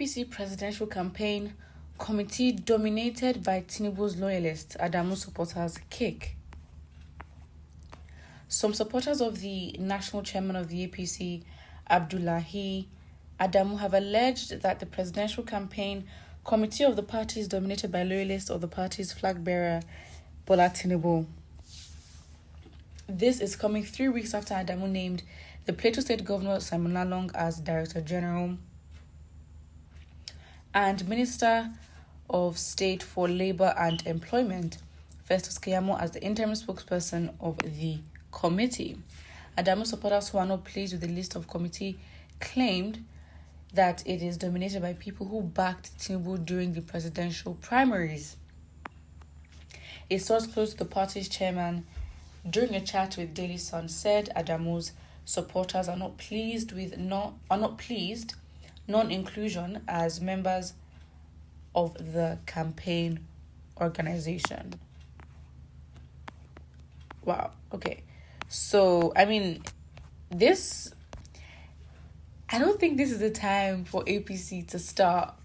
APC presidential campaign committee dominated by Tinubu's loyalists, Adamu supporters, kick. Some supporters of the national chairman of the APC, Abdullahi Adamu, have alleged that the presidential campaign committee of the party is dominated by loyalists of the party's flag bearer, Bola Tinubu. This is coming 3 weeks after Adamu named the Plateau State Governor Simon Lalong as Director General and Minister of State for Labour and Employment, Festus Keyamo, as the interim spokesperson of the committee. Adamu supporters who are not pleased with the list of committee claimed that it is dominated by people who backed Tinubu during the presidential primaries. A source close to the party's chairman, during a chat with Daily Sun, said Adamu's supporters are not pleased non-inclusion as members of the campaign organization. Wow. Okay. So, I don't think this is the time for APC to start.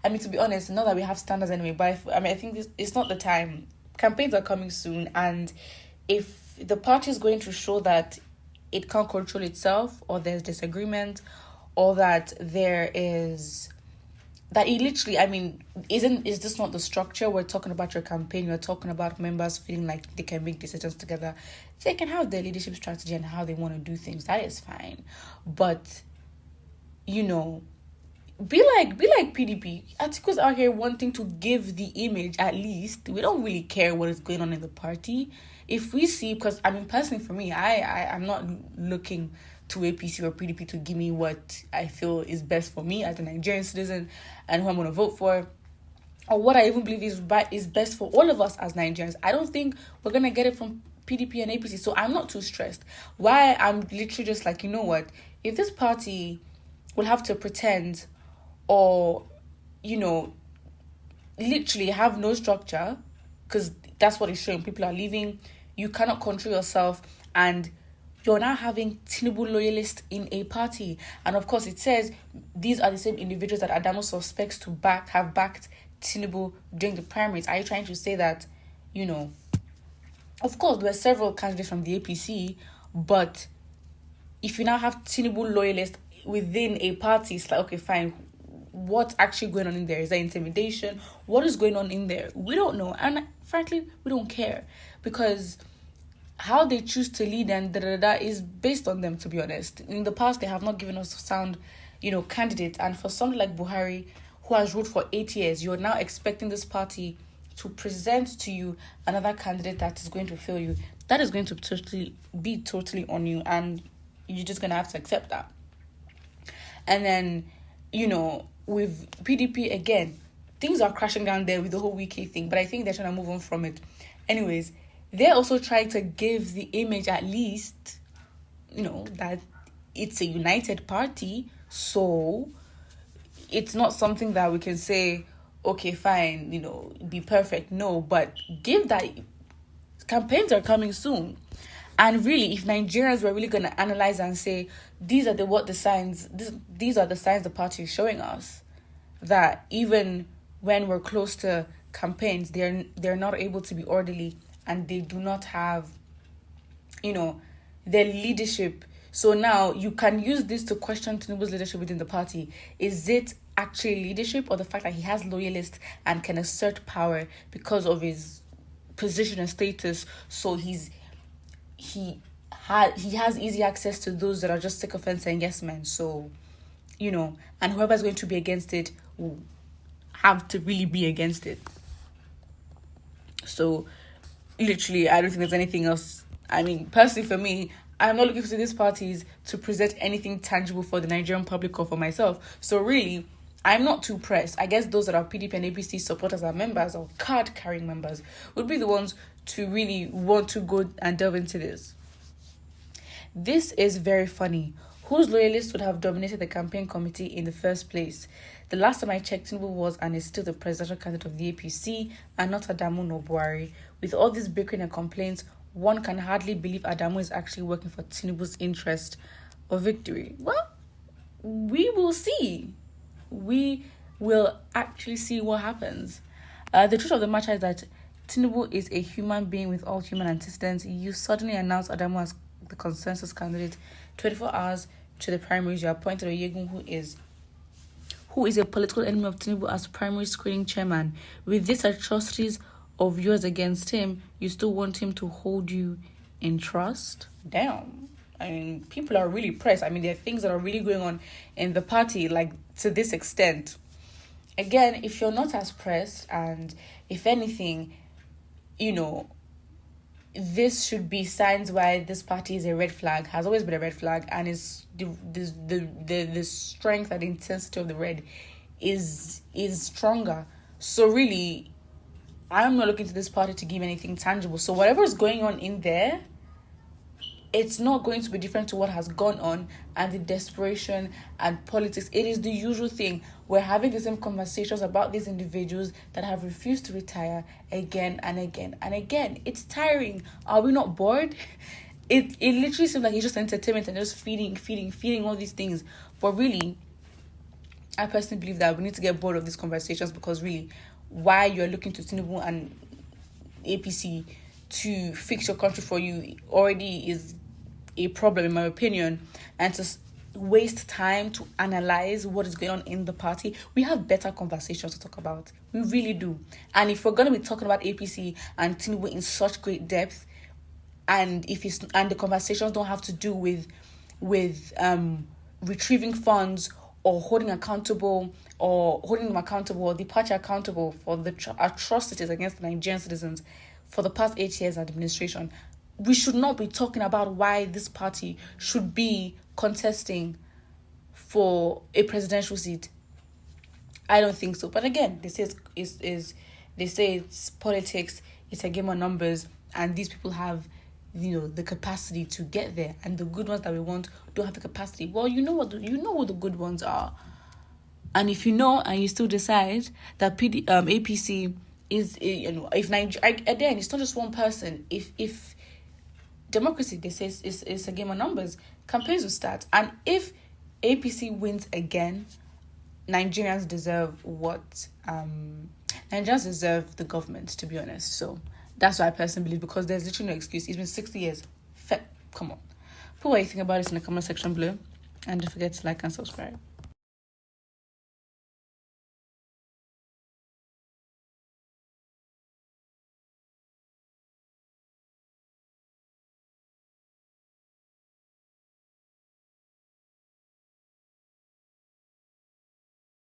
To be honest, not that we have standards anyway, but I think it's not the time. Campaigns are coming soon, and if the party is going to show that it can't control itself, or there's disagreement, or that there is that it literally, is this not the structure? We're talking about your campaign, we're talking about members feeling like they can make decisions together. They can have their leadership strategy and how they want to do things. That is fine. But, be like PDP. Articles out here wanting to give the image, at least. We don't really care what is going on in the party. If we see, because, personally for me, I'm not looking to APC or PDP to give me what I feel is best for me as a Nigerian citizen and who I'm going to vote for, or what I even believe is best for all of us as Nigerians. I don't think we're going to get it from PDP and APC, so I'm not too stressed. Why I'm literally just like, if this party will have to pretend or, literally have no structure, because that's what it's showing. People are leaving, you cannot control yourself, and you're now having Tinubu loyalists in a party. And of course, it says these are the same individuals that Adamu suspects to have backed Tinubu during the primaries. Are you trying to say that, of course, there were several candidates from the APC, but if you now have Tinubu loyalists within a party, it's like, okay, fine. What's actually going on in there? Is there intimidation? What is going on in there? We don't know. And frankly, we don't care, because how they choose to lead and is based on them, to be honest. In the past, they have not given us sound, candidates. And for somebody like Buhari, who has ruled for 8 years, you're now expecting this party to present to you another candidate that is going to fail you. That is going to be totally on you, and you're just going to have to accept that. And then, with PDP, again, things are crashing down there with the whole Wiki thing, but I think they're trying to move on from it. Anyways, they're also trying to give the image, at least, that it's a united party. So it's not something that we can say, okay, fine, be perfect. No, but give that. Campaigns are coming soon. And really, if Nigerians were really going to analyze and say, these are the signs the party is showing us, that even when we're close to campaigns, they're not able to be orderly, and they do not have, their leadership. So now you can use this to question Tinubu's leadership within the party. Is it actually leadership, or the fact that he has loyalists and can assert power because of his position and status? So he has easy access to those that are just sycophants and yes men. So, and whoever's going to be against it will have to really be against it. So, literally, I don't think there's anything else. Personally for me, I'm not looking for these parties to present anything tangible for the Nigerian public or for myself. So really, I'm not too pressed. I guess those that are PDP and APC supporters are members or card-carrying members would be the ones to really want to go and delve into this. This is very funny. Whose loyalists would have dominated the campaign committee in the first place? The last time I checked, Tinubu was and is still the presidential candidate of the APC and not Adamu nor Buhari. With all this bickering and complaints, one can hardly believe Adamu is actually working for Tinubu's interest or victory. Well, we will see. we will actually see what happens. The truth of the matter is that Tinubu is a human being with all human antecedents. You suddenly announce Adamu as the consensus candidate. 24 hours to the primaries, you appointed Oyegun, who is a political enemy of Tinubu, as primary screening chairman. With these atrocities of yours against him, you still want him to hold you in trust? Damn. I mean, people are really pressed. I mean, there are things that are really going on in the party, like, to this extent. Again, if you're not as pressed, and if anything, this should be signs why this party is a red flag, has always been a red flag, and is the strength and intensity of the red is stronger. So really, I'm not looking to this party to give anything tangible. So whatever is going on in there, it's not going to be different to what has gone on, and the desperation and politics. It is the usual thing. We're having the same conversations about these individuals that have refused to retire again and again and again. It's tiring. Are we not bored? It literally seems like it's just entertainment and just feeding all these things. But really, I personally believe that we need to get bored of these conversations, because really, why you're looking to Tinubu and APC to fix your country for you already is a problem, in my opinion. And to waste time to analyze what is going on in the party, we have better conversations to talk about. We really do. And if we're going to be talking about APC and Tinubu in such great depth, and the conversations don't have to do with retrieving funds or holding them accountable, or the party accountable for the atrocities against the Nigerian citizens for the past 8 years administration, we should not be talking about why this party should be contesting for a presidential seat. I don't think so. But again, they say it's politics, it's a game of numbers, and these people have the capacity to get there, and the good ones that we want don't have the capacity. Well, you know what the good ones are. And if you know and you still decide that APC is, if Nigeria, again, it's not just one person. If democracy, they say, is a game of numbers, campaigns will start. And if APC wins again, Nigerians deserve Nigerians deserve the government, to be honest. So that's what I personally believe, because there's literally no excuse. It's been 60 years. Come on. Put what you think about this in the comment section below. And don't forget to like and subscribe.